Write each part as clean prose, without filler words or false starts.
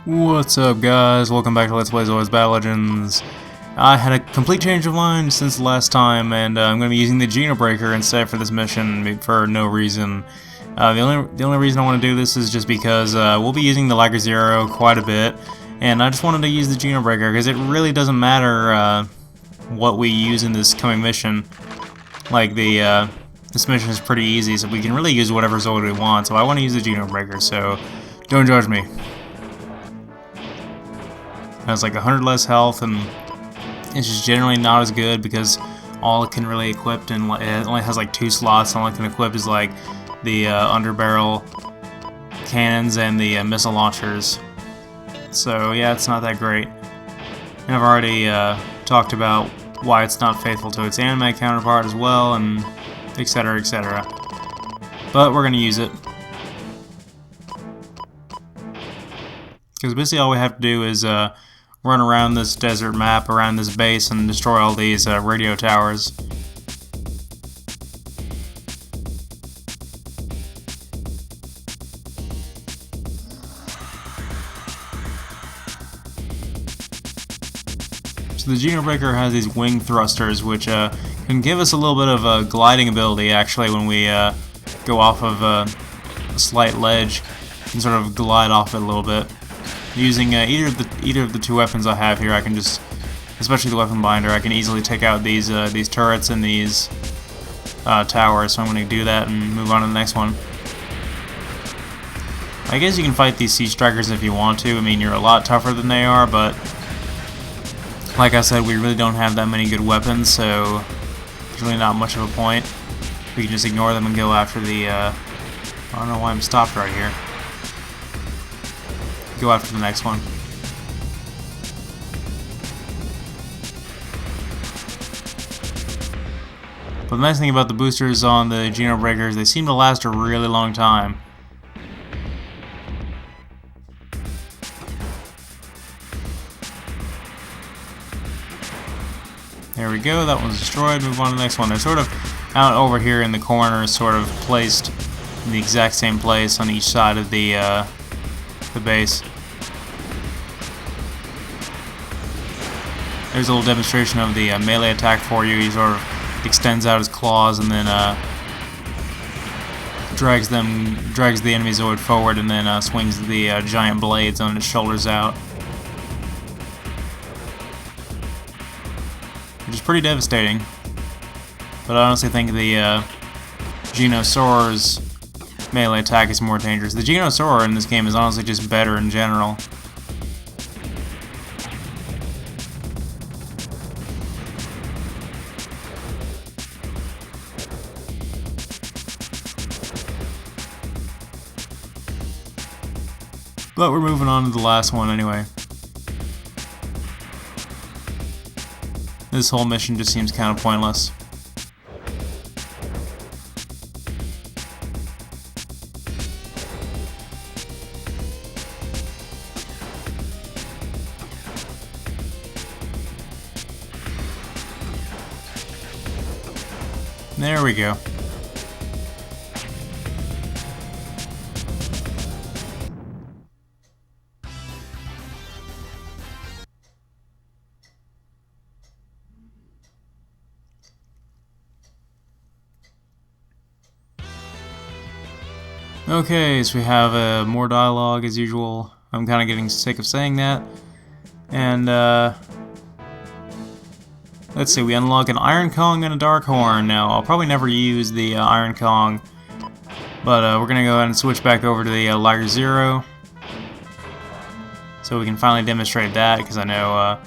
What's up, guys? Welcome back to Let's Play Zoids Battle Legends. I had a complete change of mind since the last time, and I'm going to be using the Genobreaker instead for this mission for no reason. The only reason I want to do this is just because we'll be using the Lager Zero quite a bit, and I just wanted to use the Genobreaker because it really doesn't matter what we use in this coming mission. Like this mission is pretty easy, so we can really use whatever Zoid we want. So I want to use the Genobreaker, so don't judge me. Has like 100 less health, and it's just generally not as good because all it can really equip, and it only has like 2 slots. All it can equip is like the underbarrel cannons and the missile launchers. So yeah, it's not that great. And I've already talked about why it's not faithful to its anime counterpart as well, and etc, etc. But we're gonna use it. Because basically all we have to do is run around this desert map, around this base, and destroy all these radio towers. So the Genobreaker has these wing thrusters, which can give us a little bit of gliding ability, actually, when we go off of a slight ledge and sort of glide off it a little bit. Using either of the 2 weapons I have here, I can just, especially the weapon binder, I can easily take out these turrets and these towers. So I'm going to do that and move on to the next one. I guess you can fight these Sea Strikers if you want to. I mean, you're a lot tougher than they are, but like I said, we really don't have that many good weapons, so there's really not much of a point. We can just ignore them and go after the. I don't know why I'm stopped right here. Go after the next one. But the nice thing about the boosters on the Genobreaker is they seem to last a really long time. There we go, that one's destroyed. Move on to the next one. They're sort of out over here in the corner, sort of placed in the exact same place on each side of the base. There's a little demonstration of the melee attack for you. He sort of extends out his claws and then drags the enemy Zoid forward, and then swings the giant blades on his shoulders out, which is pretty devastating. But I honestly think the Genosaur's melee attack is more dangerous. The Genosaur in this game is honestly just better in general. But we're moving on to the last one anyway. This whole mission just seems kind of pointless. There we go. Okay, so we have more dialogue as usual. I'm kind of getting sick of saying that. And let's see, we unlock an Iron Kong and a Dark Horn. Now, I'll probably never use the Iron Kong, but we're going to go ahead and switch back over to the Lager Zero, so we can finally demonstrate that, because I know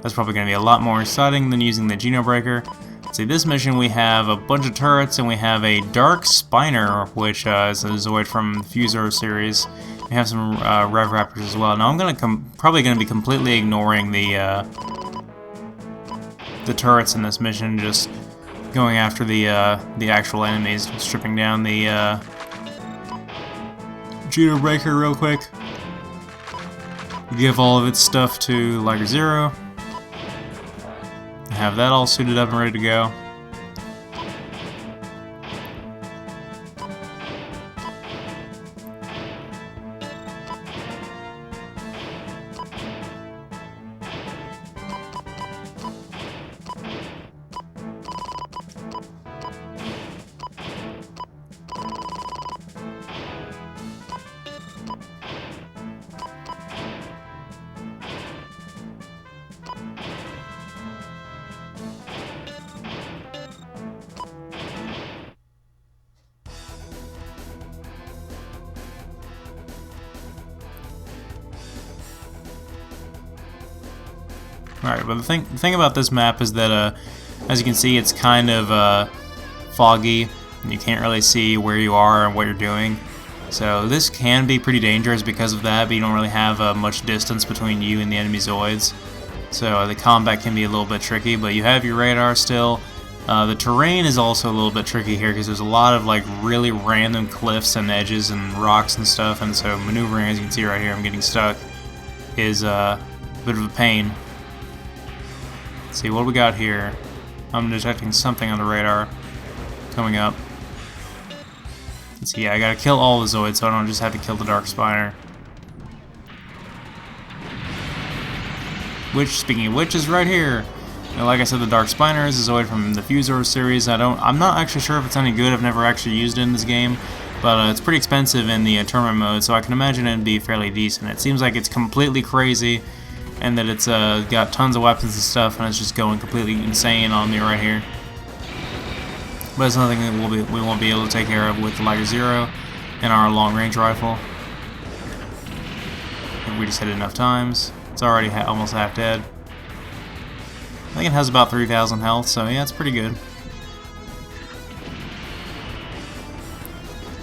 that's probably going to be a lot more exciting than using the Genobreaker. See, this mission we have a bunch of turrets, and we have a Dark Spiner, which is a Zoid from the Fusor series. We have some Rev Raptors as well. Now I'm probably going to be completely ignoring the turrets in this mission, just going after the actual enemies, stripping down the Genobreaker real quick. Give all of its stuff to Lager Zero. Have that all suited up and ready to go. Alright, but the thing about this map is that, as you can see, it's kind of foggy. And you can't really see where you are and what you're doing. So this can be pretty dangerous because of that, but you don't really have much distance between you and the enemy Zoids. So the combat can be a little bit tricky, but you have your radar still. The terrain is also a little bit tricky here because there's a lot of like really random cliffs and edges and rocks and stuff, and so maneuvering, as you can see right here, I'm getting stuck, is a bit of a pain. Let's see what we got here. I'm detecting something on the radar coming up. Let's see, yeah, I gotta kill all the Zoids so I don't just have to kill the Dark Spiner. Which, speaking of which, is right here. Now, like I said, the Dark Spiner is a Zoid from the Fusor series. I'm not actually sure if it's any good. I've never actually used it in this game, but it's pretty expensive in the tournament mode, so I can imagine it'd be fairly decent. It seems like it's completely crazy, and that it's got tons of weapons and stuff, and it's just going completely insane on me right here. But it's nothing that we won't be able to take care of with the Liger Zero and our long-range rifle. And we just hit it enough times. It's already almost half dead. I think it has about 3,000 health, so yeah, it's pretty good.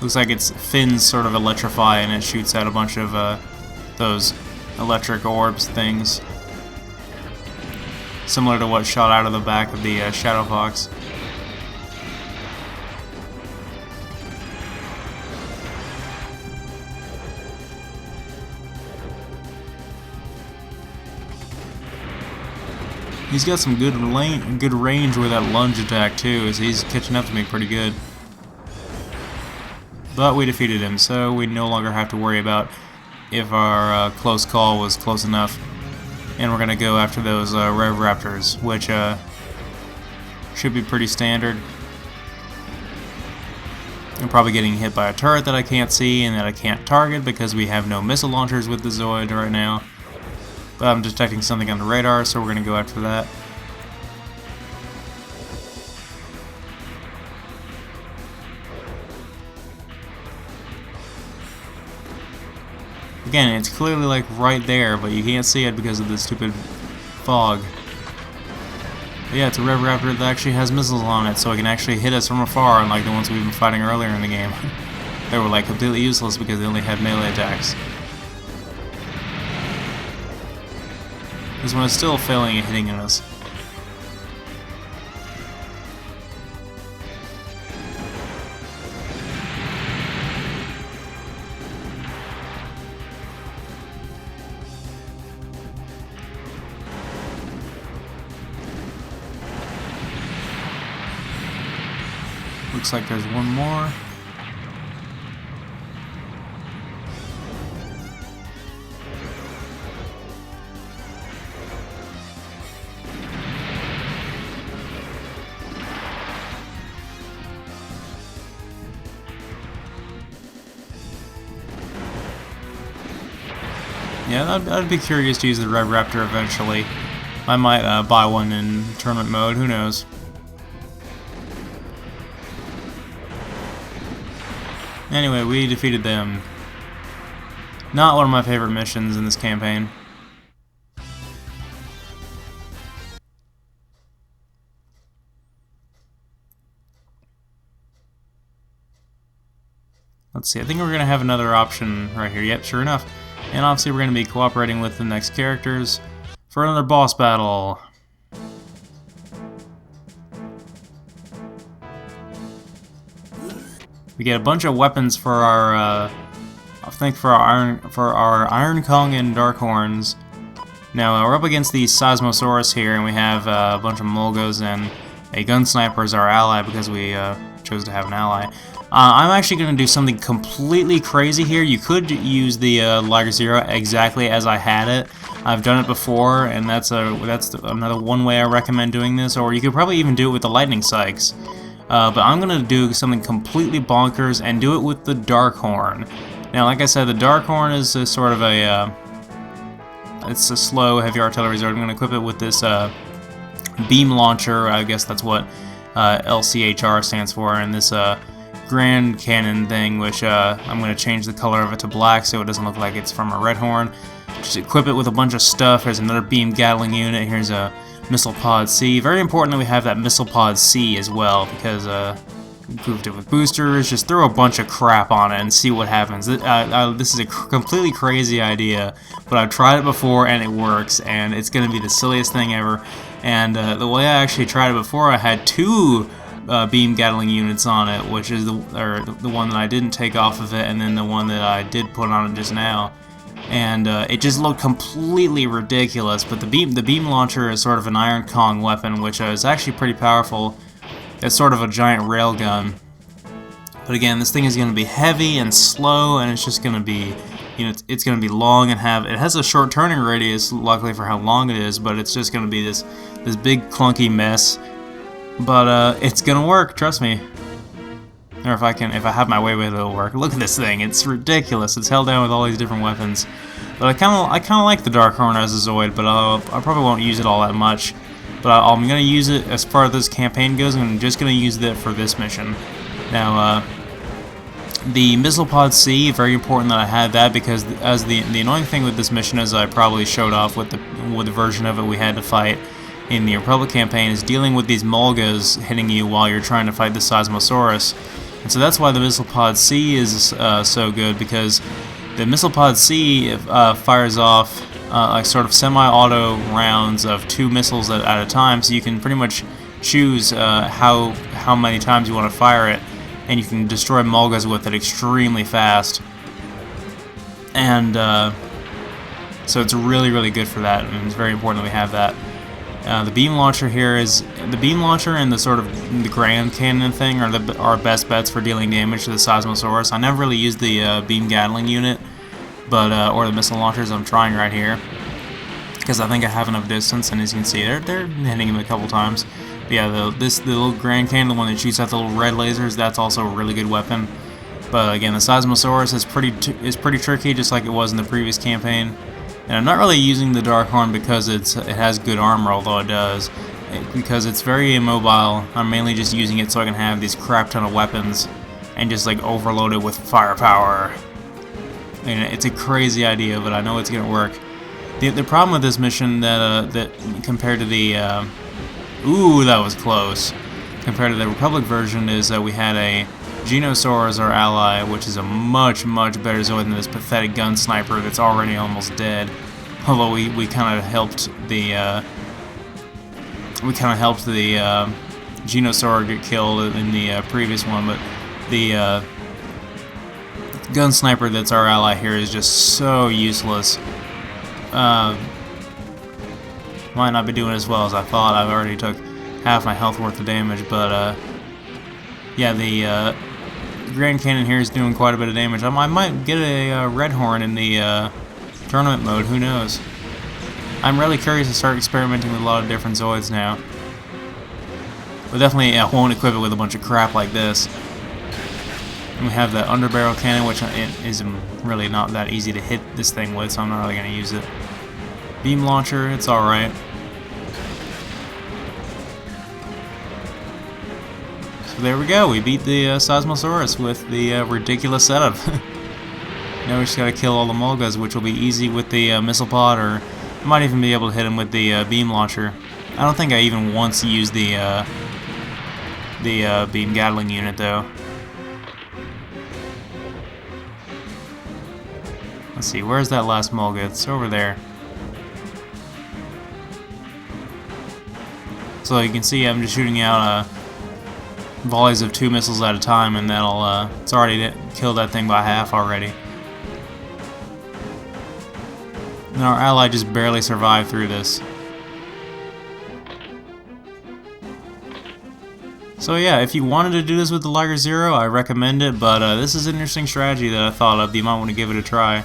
Looks like its fins sort of electrify and it shoots out a bunch of those electric orbs things. Similar to what shot out of the back of the Shadow Fox. He's got some good range with that lunge attack too, as he's catching up to me pretty good. But we defeated him, so we no longer have to worry about if our close call was close enough. And we're gonna go after those Rev Raptors, which should be pretty standard. I'm probably getting hit by a turret that I can't see and that I can't target because we have no missile launchers with the Zoid right now. But I'm detecting something on the radar, so we're going to go after that. Again, it's clearly like right there, but you can't see it because of the stupid fog. But yeah, it's a Rev Raptor that actually has missiles on it, so it can actually hit us from afar, unlike the ones we've been fighting earlier in the game. They were like completely useless because they only had melee attacks. This one is still failing at hitting us. Looks like there's one more. Yeah, I'd be curious to use the Rev Raptor eventually. I might buy one in tournament mode, who knows. Anyway, we defeated them. Not one of my favorite missions in this campaign. Let's see, I think we're going to have another option right here. Yep, sure enough. And obviously we're going to be cooperating with the next characters for another boss battle. We get a bunch of weapons for our, I think for our Iron Kong and Dark Horns. Now we're up against the Seismosaurus here, and we have a bunch of Mulgos and a gun sniper as our ally because we chose to have an ally. I'm actually going to do something completely crazy here. You could use the Liger Zero exactly as I had it. I've done it before, and that's another one way I recommend doing this. Or you could probably even do it with the Lightning Sykes. But I'm going to do something completely bonkers and do it with the Dark Horn. Now, like I said, the Dark Horn is a sort of a it's a slow heavy artillery Zord. I'm going to equip it with this beam launcher. I guess that's what LCHR stands for, and this Grand Cannon thing, which I'm going to change the color of it to black so it doesn't look like it's from a red horn. just equip it with a bunch of stuff. Here's another beam Gatling unit. Here's a Missile Pod C. Very important that we have that Missile Pod C as well, because improved it with boosters. Just throw a bunch of crap on it and see what happens. This is a completely crazy idea, but I've tried it before and it works, and it's going to be the silliest thing ever. And the way I actually tried it before, I had two beam Gatling units on it, which is the one that I didn't take off of it, and then the one that I did put on it just now. And it just looked completely ridiculous. But the beam launcher is sort of an Iron Kong weapon, which is actually pretty powerful. It's sort of a giant railgun. But again, this thing is going to be heavy and slow, and it's just going to be, you know, it's going to be long and it has a short turning radius, luckily for how long it is. But it's just going to be this big clunky mess. But it's going to work, trust me. Or if I have my way with it, it'll work. Look at this thing, it's ridiculous. It's held down with all these different weapons. But I kind of like the Darkhorn as a Zoid, but I probably won't use it all that much. But I'm going to use it as far as this campaign goes. I'm just going to use it for this mission. Now, the Missile Pod C, very important that I had that, because as the annoying thing with this mission, as I probably showed off with the version of it we had to fight in the Republic campaign, is dealing with these Mulgas hitting you while you're trying to fight the Seismosaurus. And so that's why the Missile Pod C is so good, because the Missile Pod C fires off like sort of semi-auto rounds of 2 missiles at a time, so you can pretty much choose how many times you want to fire it, and you can destroy Mulgas with it extremely fast. And so it's really, really good for that, and it's very important that we have that. The beam launcher here the beam launcher and the sort of the Grand Cannon thing are our best bets for dealing damage to the Seismosaurus. I never really used the beam Gatling unit, but or the missile launchers. I'm trying right here because I think I have enough distance, and as you can see, they're hitting him a couple times. But yeah, the little Grand Cannon, the one that shoots out the little red lasers, that's also a really good weapon. But again, the Seismosaurus is pretty tricky, just like it was in the previous campaign. And I'm not really using the Darkhorn because it has good armor, although it does. Because it's very immobile, I'm mainly just using it so I can have these crap ton of weapons and just like overload it with firepower. And it's a crazy idea, but I know it's gonna work. The problem with this mission that compared to the ooh, that was close. Compared to the Republic version is that we had a Genosaur as our ally, which is a much better Zoid than this pathetic gun sniper that's already almost dead. Although we kind of helped the Genosaur get killed in the previous one, but the gun sniper that's our ally here is just so useless. Might not be doing as well as I thought. I've already took half my health worth of damage, but yeah, the Grand Cannon here is doing quite a bit of damage. I might get a Red Horn in the tournament mode, who knows. I'm really curious to start experimenting with a lot of different Zoids now. But definitely I won't equip it with a bunch of crap like this. And we have the underbarrel cannon, which is really not that easy to hit this thing with, so I'm not really going to use it. Beam launcher, it's alright. So there we go, we beat the Seismosaurus with the ridiculous setup. Now we just gotta kill all the Mulgas, which will be easy with the missile pod, or I might even be able to hit him with the beam launcher. I don't think I even once used the beam Gatling unit though. Let's see, where's that last Mulga? It's over there. So you can see I'm just shooting out volleys of 2 missiles at a time, and that'll it's already killed that thing by half already. And our ally just barely survived through this. So yeah, if you wanted to do this with the Liger Zero, I recommend it, but this is an interesting strategy that I thought of. You might want to give it a try.